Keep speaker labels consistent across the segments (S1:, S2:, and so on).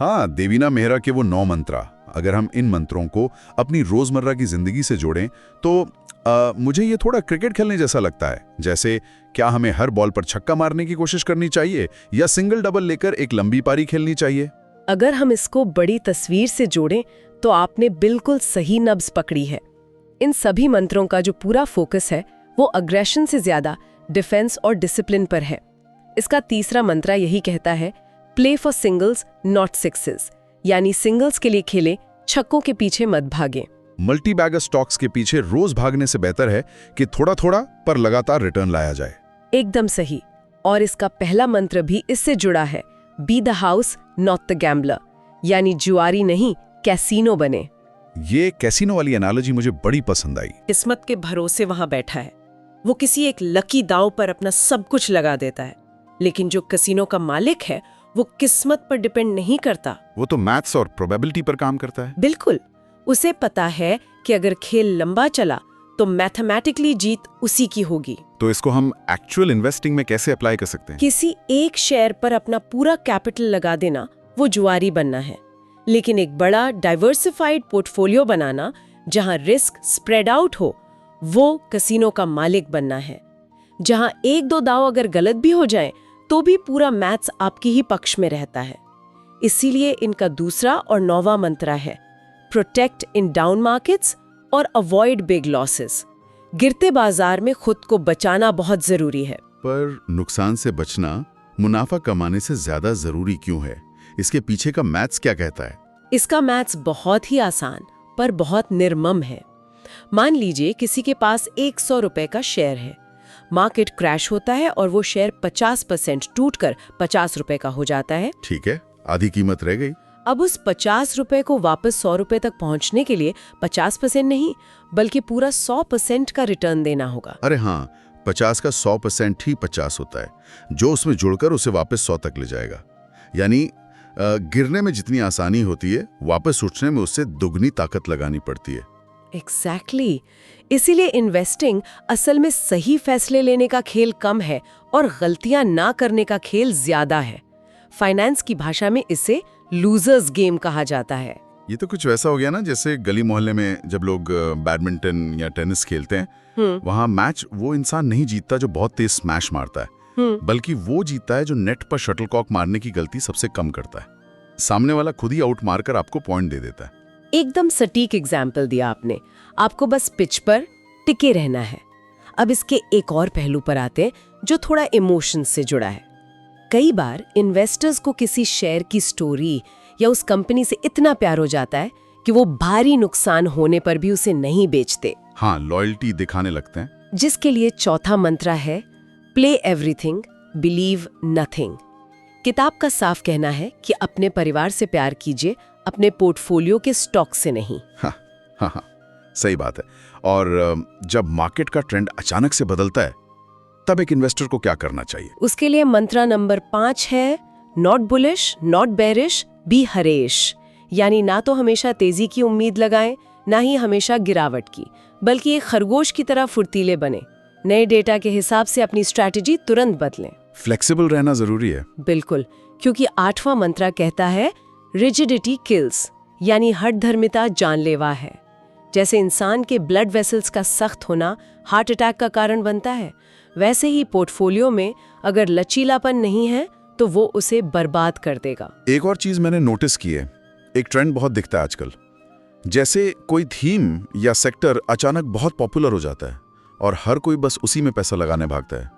S1: हाँ, देवीना मेहरा के वो 9 मंत्रा। अगर हम इन मंत्रों को अपनी रोजमर्रा की जिंदगी से जोड़ें तो मुझे ये थोड़ा क्रिकेट खेलने जैसा लगता है। जैसे क्या हमें हर बॉल पर छक्का मारने की कोशिश करनी चाहिए या सिंगल डबल लेकर एक लंबी पारी खेलनी चाहिए?
S2: अगर हम इसको बड़ी तस्वीर से जोड़ें तो आपने बिल्कुल सही नब्ज पकड़ी है। इन सभी मंत्रों का जो पूरा फोकस है वो अग्रेशन से ज्यादा डिफेंस और डिसिप्लिन पर है। इसका तीसरा मंत्रा यही कहता है, play for singles not sixes, यानी सिंगल्स के लिए खेलें, छक्कों के पीछे मत भागें।
S1: मल्टी बैगर स्टॉक्स के पीछे रोज भागने से बेहतर है कि थोड़ा थोड़ा पर लगातार रिटर्न लाया जाए।
S2: एकदम सही। और इसका पहला मंत्र भी इससे जुड़ा है, be the house not the gambler, यानी जुआरी नहीं कैसीनो बने।
S1: ये कैसीनो वाली एनालॉजी मुझे बड़ी पसंद आई।
S3: किस्मत के भरोसे वहां बैठा है, वो किसी एक लकी दांव पर अपना सब कुछ लगा देता है। लेकिन जो कैसीनो का मालिक है वो किस्मत पर डिपेंड नहीं करता,
S1: वो तो मैथ्स और प्रोबेबिलिटी पर काम करता है।
S3: बिल्कुल। उसे पता है कि अगर खेल लंबा चला तो मैथमेटिकली जीत उसी की होगी।
S1: तो इसको हम एक्चुअल इन्वेस्टिंग में कैसे अप्लाई कर सकते हैं?
S3: किसी एक शेयर पर अपना पूरा कैपिटल लगा देना वो जुआरी बनना है, लेकिन एक बड़ा डाइवर्सिफाइड पोर्टफोलियो बनाना जहां रिस्क स्प्रेड आउट हो, वो कैसीनो का मालिक बनना है। जहां एक दो दांव अगर गलत भी हो जाएं तो भी पूरा मैथ्स आपकी ही पक्ष में रहता है। इसीलिए इनका दूसरा और 9वां मंत्र है, प्रोटेक्ट इन डाउन मार्केट्स और अवॉइड बिग लॉसेस। गिरते बाजार में खुद को बचाना बहुत जरूरी है।
S1: पर नुकसान से बचना मुनाफा कमाने से ज्यादा जरूरी क्यों है? इसके पीछे का मैथ्स क्या कहता है?
S3: इसका मैथ्स बहुत ही आसान पर बहुत निर्मम है। मान लीजिए किसी के पास 100 रुपए का शेयर है। मार्केट क्रैश होता है और वो शेयर 50% टूटकर 50 रुपए का हो जाता है।
S1: ठीक है, आधी कीमत रह गई।
S3: अब उस 50 रुपए को वापस 100 रुपए तक पहुंचने के लिए 50% नहीं बल्कि पूरा 100% का रिटर्न देना होगा।
S1: अरे हाँ, 50 का 100% ही 50 होता है, जो उसमें जुड़कर उसे वापस 100 तक ले जाएगा। यानी गिरने में जितनी आसानी होती है, वापस उठने में उससे दुगनी ताकत लगानी पड़ती है।
S3: एग्जैक्टली। इसीलिए इन्वेस्टिंग असल में सही फैसले लेने का खेल कम है और गलतियां ना करने का खेल ज्यादा है। फाइनेंस की भाषा में इसे लूजर्स गेम कहा जाता है।
S1: ये तो कुछ वैसा हो गया ना, जैसे गली मोहल्ले में जब लोग बैडमिंटन या टेनिस खेलते हैं, वहां मैच वो इंसान नहीं जीतता जो बहुत तेज स्मैश मारता है, बल्कि वो जीतता है जो नेट पर शटलकॉक मारने की गलती सबसे कम करता है। सामने वाला खुद ही आउट मारकर आपको पॉइंट दे देता है।
S3: एकदम सटीक एग्जाम्पल दिया आपने। आपको बस पिच पर टिके रहना है। अब इसके एक और पहलू पर आते हैं जो थोड़ा इमोशन से जुड़ा है। कई बार इन्वेस्टर्स को किसी शेयर की स्टोरी या उस कंपनी से इतना प्यार हो जाता है कि वो भारी नुकसान होने पर भी उसे नहीं बेचते।
S1: हाँ, लॉयल्टी दिखाने लगते हैं।
S3: जिसके लिए चौथा मंत्र है, प्ले एवरीथिंग बिलीव नथिंग। किताब का साफ कहना है कि अपने परिवार से प्यार कीजिए, अपने पोर्टफोलियो के स्टॉक से नहीं।
S1: हाँ, सही बात है। और जब मार्केट का ट्रेंड अचानक से बदलता है, तब एक इन्वेस्टर को क्या करना चाहिए?
S3: उसके लिए मंत्र नंबर 5 है, not bullish not bearish be हरेश। यानी ना तो हमेशा तेजी की उम्मीद लगाएं, ना ही हमेशा गिरावट की, बल्कि एक खरगोश की तरह फुर्तीले बने। नए डेटा के हिसाब से अपनी स्ट्रैटेजी तुरंत बदलें।
S1: फ्लेक्सिबल रहना जरूरी है।
S3: बिल्कुल, क्योंकि 8वां मंत्र कहता है, रिजिडिटी किल्स, यानी हठधर्मिता जानलेवा है। जैसे इंसान के ब्लड वेसल्स का सख्त होना हार्ट अटैक का कारण बनता है, वैसे ही पोर्टफोलियो में अगर लचीलापन नहीं है तो वो उसे बर्बाद कर देगा।
S1: एक और चीज मैंने नोटिस की है, एक ट्रेंड बहुत दिखता है आजकल। जैसे कोई थीम या सेक्टर अचानक बहुत पॉपुलर हो जाता है और हर कोई बस उसी में पैसा लगाने भागता है।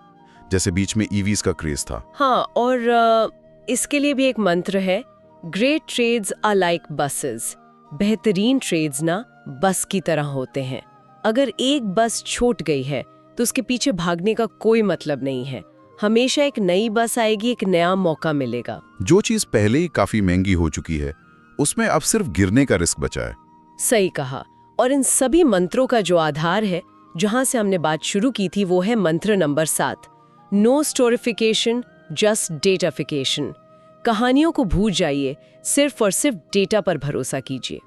S1: जैसे बीच में ईवीज का क्रेज था।
S3: हाँ, और इसके लिए भी एक मंत्र है, great trades are like buses. बेहतरीन ट्रेड्स ना बस की तरह होते हैं। अगर एक बस छूट गई है तो उसके पीछे भागने का कोई मतलब नहीं है। हमेशा एक नई बस आएगी, एक नया मौका मिलेगा।
S1: जो चीज पहले ही काफी महंगी हो चुकी है, उसमें अब सिर्फ गिरने का रिस्क बचा है।
S3: सही कहा। और इन सभी मंत्रों का जो आधार है, जहां से हमने बात शुरू की थी, वो है मंत्र नंबर 7, नो स्टोरिफिकेशन जस्ट डेटाफिकेशन। कहानियों को भूल जाइए, सिर्फ और सिर्फ डेटा पर भरोसा कीजिए।